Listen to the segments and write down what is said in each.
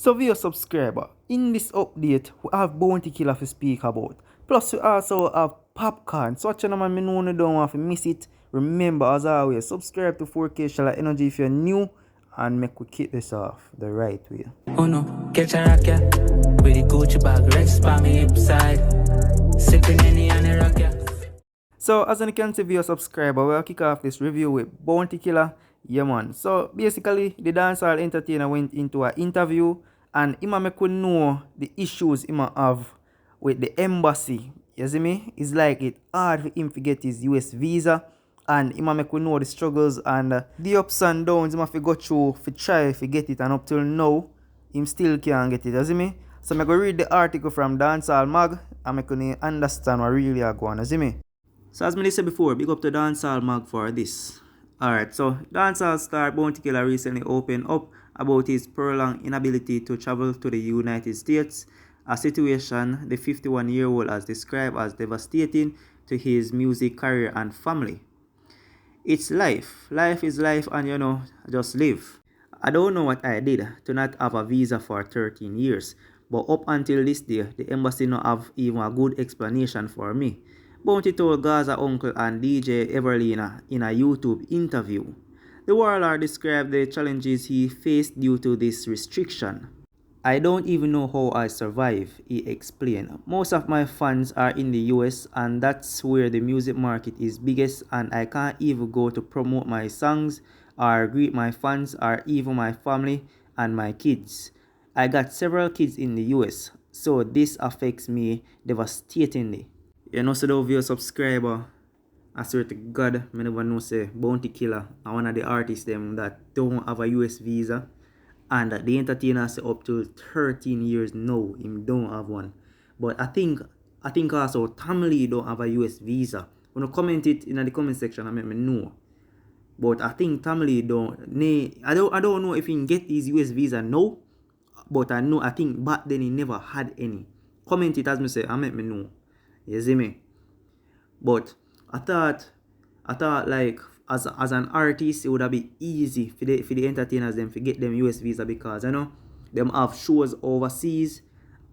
So via subscriber, in this update, we have Bounty Killer to speak about. Plus, we also have Popcaan. So watch man, me know you don't want to miss it. Remember, as always, subscribe to 4K Shala Energy if you're new, and make we kick this off the right way. Oh no, catch a rocket with the Gucci bag, rest by me hip side. Sipping any on the rocket. So as you can see via subscriber, we'll kick off this review with Bounty Killer. Yeah man. So basically the dancehall entertainer went into an interview and him could know the issues him have with the embassy. You see me? It's like it hard for him to get his US visa, and him could know the struggles and the ups and downs him have to go through to try to get it, and up till now him still can't get it. You see me? So I'm going to read the article from Dancehall Mag and I can understand what really are going on. You see me? So as I said before, big up to Dancehall Mag for this. Alright, so Dancehall star Bounty Killer recently opened up about his prolonged inability to travel to the United States, a situation the 51-year-old has described as devastating to his music career and family. It's life. Life is life, and just live. I don't know what I did to not have a visa for 13 years, but up until this day, the embassy not have even a good explanation for me. Bounty told Gaza uncle and DJ Everlina in a YouTube interview. The warlord described the challenges he faced due to this restriction. I don't even know how I survive, he explained. Most of my fans are in the US, and that's where the music market is biggest, and I can't even go to promote my songs or greet my fans or even my family and my kids. I got several kids in the US, so this affects me devastatingly. So the viewer subscriber, I swear to God, I never know say Bounty Killer are one of the artists them that don't have a US visa, and the entertainer say up to 13 years now him don't have one. But I think also Tamale don't have a US visa. When you comment it in the comment section, I make me know. But I think Tamale don't. I don't know if he can get his US visa now, but I think back then he never had any. Comment it as me say, I make me know. You see me? But I thought like as an artist it would have been easy for the entertainers them to get them US visa, because them have shows overseas,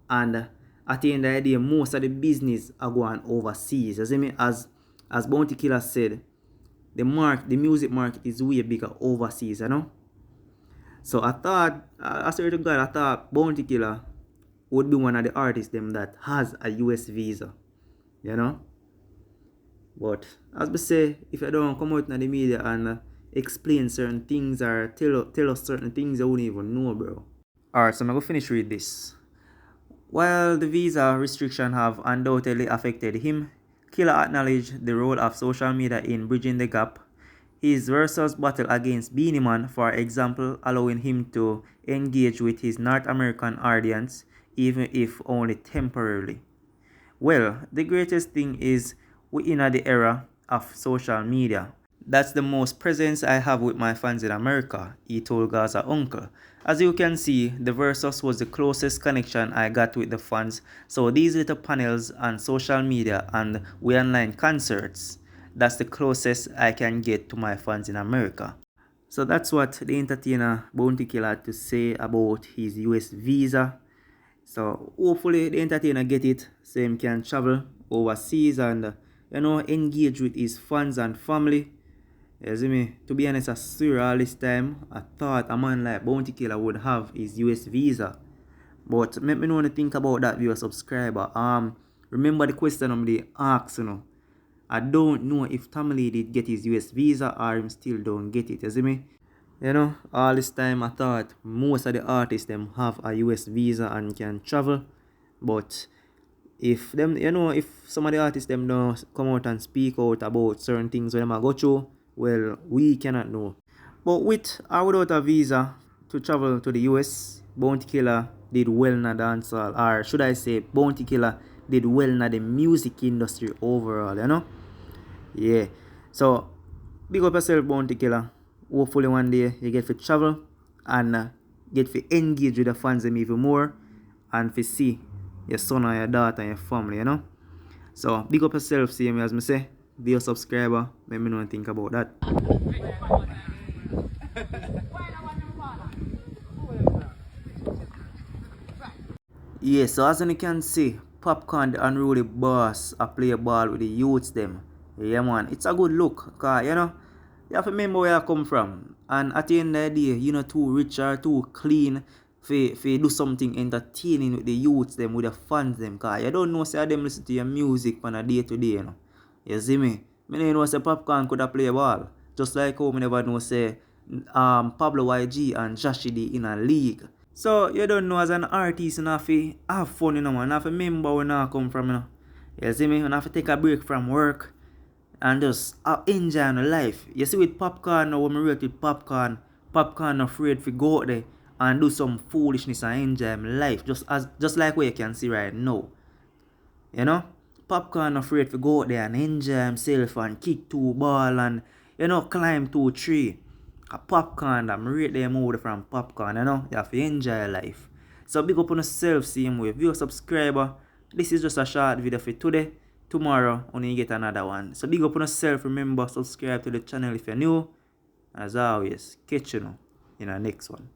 and at the end of the day most of the business are going overseas. You see me? As Bounty Killer said, the music market is way bigger overseas, So I swear to God, I thought Bounty Killer would be one of the artists them that has a US visa. But as we say, if you don't come out in the media and explain certain things or tell us certain things, you won't even know, bro. Alright, so I'm going to finish read this. While the visa restriction have undoubtedly affected him, Killer acknowledged the role of social media in bridging the gap. His versus battle against Beenie Man, for example, allowing him to engage with his North American audience, even if only temporarily. Well, the greatest thing is we're in the era of social media. That's the most presence I have with my fans in America, he told Gaza uncle. As you can see, the Versus was the closest connection I got with the fans, so these little panels on social media and we online concerts, that's the closest I can get to my fans in America. So that's what the entertainer Bounty Killer had to say about his US visa. So hopefully the entertainer get it so he can travel overseas and engage with his fans and family. You see me? To be honest, I swear all this time I thought a man like Bounty Killer would have his US visa. But make me know what to think about that, viewer subscriber. Remember the question they asked, I don't know if Tamale did get his US visa or him still don't get it. You see me? All this time I thought most of the artists them have a US visa and can travel. But if them, if some of the artists them don't come out and speak out about certain things when them go through, well, we cannot know. But with or without a visa to travel to the US, Bounty Killer did well in the dancehall, or should I say Bounty Killer did well in the music industry overall, Yeah. So big up yourself, Bounty Killer. Hopefully one day you get to travel and get to engage with the fans them even more, and to see your son or your daughter and your family, So big up yourself, see me as me say. Be a subscriber, let me know and think about that. Yeah, so as you can see, Popcaan the unruly boss I play ball with the youths them. Yeah man, it's a good look, cause you have to remember where I come from. And at the end of the day, you're not too rich or too clean for do something entertaining with the youths them, with the fans them, cause you don't know say them listen to your music on a day to day, You see me? Me never know say Popcaan could have play ball. Just like how me never know say Pablo YG and Joshi D in a league. So you don't know as an artist, you have to have fun, man. You have to remember where I come from, You see me? You have to take a break from work and just enjoy life. You see with Popcaan now, when I rate with Popcaan afraid to go out there and do some foolishness and enjoy my life. Just like what you can see right now. You know? Popcaan afraid to go out there and enjoy himself and kick two ball and climb two tree. A Popcaan, I'm rate them out from Popcaan, you have to enjoy life. So big up on yourself, same way. If you're a subscriber, this is just a short video for today. Tomorrow, only you get another one. So big up on yourself. Remember, subscribe to the channel if you're new. As always, catch you in the next one.